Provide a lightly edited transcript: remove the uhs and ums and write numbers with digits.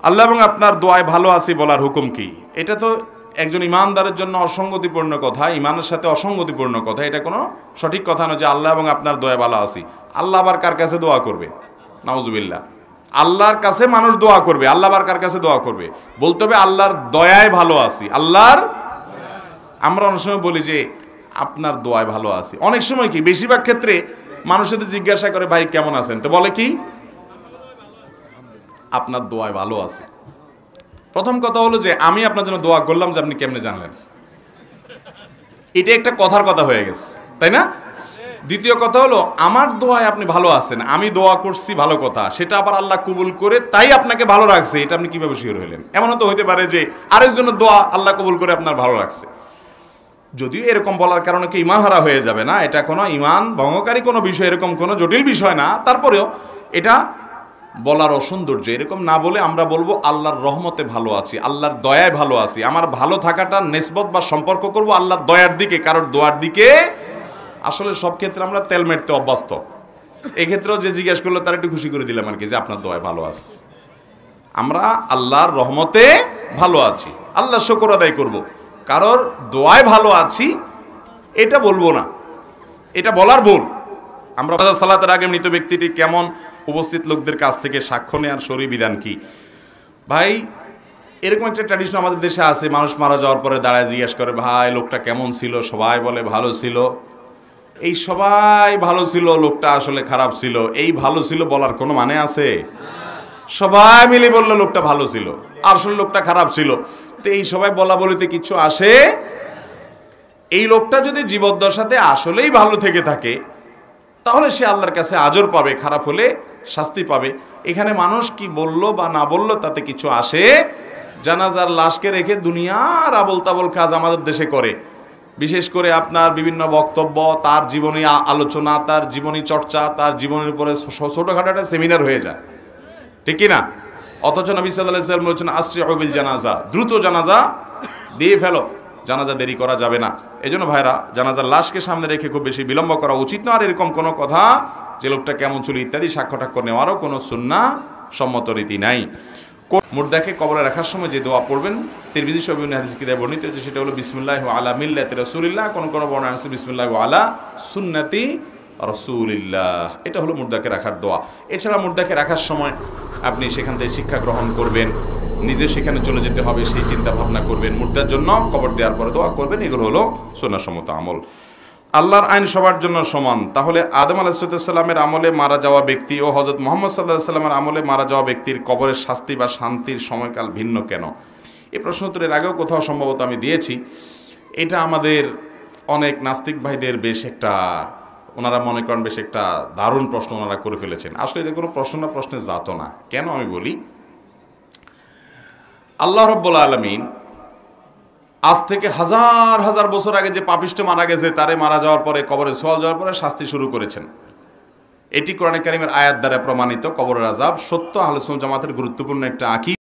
আল্লাহ এবং আপনার দোয়ায় ভালো আছি বলার হুকুম কি? এটা তো একজন ইমানদারের জন্য অসঙ্গতিপূর্ণ কথা, ইমানের সাথে অসঙ্গতিপূর্ণ কথা। এটা কোনো সঠিক কথা নয় যে আল্লাহ এবং আপনার দোয়ায় ভালো আছি। আল্লাহ আবার কার কাছে দোয়া করবে? নাউজুবিল্লাহ। আল্লাহর কাছে মানুষ দোয়া করবে, আল্লাহ আবার কার কাছে দোয়া করবে? বলতে হবে আল্লাহর দয়ায় ভালো আছি। আল্লাহর, আমরা অনেক সময় বলি যে আপনার দোয়ায় ভালো আছি। অনেক সময় কি, বেশিরভাগ ক্ষেত্রে মানুষের জিজ্ঞাসা করে ভাই কেমন আছেন, তো বলে কি আপনার দোয়ায় ভালো আছে। প্রথম কথা হলো যে আমি আপনার জন্য দোয়া করলাম যে আপনি কেমনে জানলেন? এটা একটা কথার কথা হয়ে গেছে, তাই না? দ্বিতীয় কথা হলো আমার দোয়ায় আপনি ভালো আছেন, আমি দোয়া করছি ভালো কথা, সেটা আবার আল্লাহ কবুল করে তাই আপনাকে ভালো রাখছে, এটা আপনি কিভাবে শিওর হলেন? এমনও তো হতে পারে যে আরেকজনের দোয়া আল্লাহ কবুল করে আপনার ভালো রাখছে। যদিও এরকম বলার কারণে কি ইমান হারা হয়ে যাবে না, এটা কোনো ইমান ভঙ্গকারী কোনো বিষয়, এরকম কোনো জটিল বিষয় না। তারপরেও এটা বলার অসৌন্দর্য, এরকম না বলে আমরা বলবো আল্লাহর রহমতে ভালো আছি, আল্লাহর দয়ায় ভালো আছি। আমার ভালো থাকাটা নিসবত বা সম্পর্ক করব আল্লাহর দয়ার দিকে, কারোর দোয়ার দিকে। আসলে সব ক্ষেত্রে আমরা তেল মেরতে অভ্যস্ত। এক্ষেত্রেও যে জিজ্ঞেস করলো তার একটু খুশি করে দিলাম আর কি, যে আপনার দয়ায় ভালো আছি। আমরা আল্লাহর রহমতে ভালো আছি, আল্লাহর শুকর আদায় করব। কারোর দোয়ায় ভালো আছি এটা বলবো না, এটা বলার ভুল। আমরা সালাতের আগে মৃত ব্যক্তিটি কেমন, উপস্থিত লোকদের কাছ থেকে সাক্ষ্য নেওয়ার শরীর বিধান কি? ভাই, এরকম একটা ট্র্যাডিশন আমাদের দেশে আছে, মানুষ মারা যাওয়ার পরে দাঁড়ায় জিজ্ঞেস করে ভাই লোকটা কেমন ছিল, সবাই বলে ভালো ছিল। এই সবাই ভালো ছিল, লোকটা আসলে খারাপ ছিল, এই ভালো ছিল বলার কোনো মানে আছে? সবাই মিলে বললো লোকটা ভালো ছিল, আসলে লোকটা খারাপ ছিল, তো এই সবাই বলা বলিতে কিছু আসে? এই লোকটা যদি জীবদ্দশাতে আসলেই ভালো থেকে থাকে তাহলে সে আল্লাহর কাছে আজর পাবে, খারাপ হলে শাস্তি পাবে। এখানে মানুষ কি বলল বা না বলল তাতে কিছু আসে? জানাজার লাশকে রেখে দুনিয়ার আবল তাবল কাজ আমাদের দেশে করে, বিশেষ করে আপনার বিভিন্ন বক্তব্য, তার জীবনী আলোচনা, তার জীবনী চর্চা, তার জীবনের উপরে ছোটোখাটো একটা সেমিনার হয়ে যায়, ঠিক কি না? অথচ নবী সাল্লাল্লাহু আলাইহি ওয়াসাল্লাম বলেছেন আসরিউ বিল জানাজা, দ্রুত জানাজা দিয়ে ফেলো, জানাজা দেরি করা যাবে না। এই জন্য ভাইরা, জানাজার লাশকে সামনে রেখে খুব বেশি বিলম্ব করা উচিত না। আর এরকম কোনো কথা যে লোকটা কেমন ছিল ইত্যাদি সাক্ষ্য টাক্ষ্য নেওয়ারও কোনো সুন্নাহ সম্মত রীতি নাই। মুর্দাকে কবরে রাখার সময় যে দোয়া পড়বেন তিরমিজি শরীফ হাদিস কিতাবে বর্ণিত হয়েছে, সেটা হলো বিসমিল্লাহি আলা মিল্লাতি রাসূলিল্লাহ। কোন কোন বর্ণনা আছে বিসমিল্লাহি আলা সুন্নতি রাসূলিল্লাহ। এটা হলো মুর্দাকে রাখার দোয়া। এছাড়া মুর্দাকে রাখার সময় আপনি সেখান থেকে শিক্ষা গ্রহণ করবেন, নিজে সেখানে চলে যেতে হবে সেই চিন্তা ভাবনা করবেন, মুর্দার জন্য কবর দেওয়ার পরে দোয়া করবেন। এগুলো হলো সুন্নাহসম্মত আমল। আল্লাহর আইন সবার জন্য সমান, তাহলে আদম আলাইহিসসালামের আমলে মারা যাওয়া ব্যক্তি ও হযরত মুহাম্মদ সাল্লাল্লাহু আলাইহি ওয়াসাল্লামের আমলে মারা যাওয়া ব্যক্তির কবরের শাস্তি বা শান্তির সময়কাল ভিন্ন কেন? এই প্রশ্ন উত্তরের আগেও কোথাও সম্ভবত আমি দিয়েছি। এটা আমাদের অনেক নাস্তিক ভাইদের বেশ একটা, ওনারা মনে করেন বেশ একটা দারুণ প্রশ্ন ওনারা করে ফেলেছেন। আসলে এটা কোনো প্রশ্ন না, প্রশ্নের জাতও না। কেন আমি বলি, আল্লাহ রাব্বুল আলামিন আজ থেকে হাজার হাজার বছর আগে যে পাপিষ্ঠ মারা গেছে তারে মারা যাওয়ার পরে কবরে সোয়াল যাওয়ার পরে শাস্তি শুরু করেছেন। এটি কোরআনে কারিমের আয়াত দ্বারা প্রমাণিত। কবরের আযাব সত্য, আহলে সুন্নাত জামাতের গুরুত্বপূর্ণ একটা আকীদা।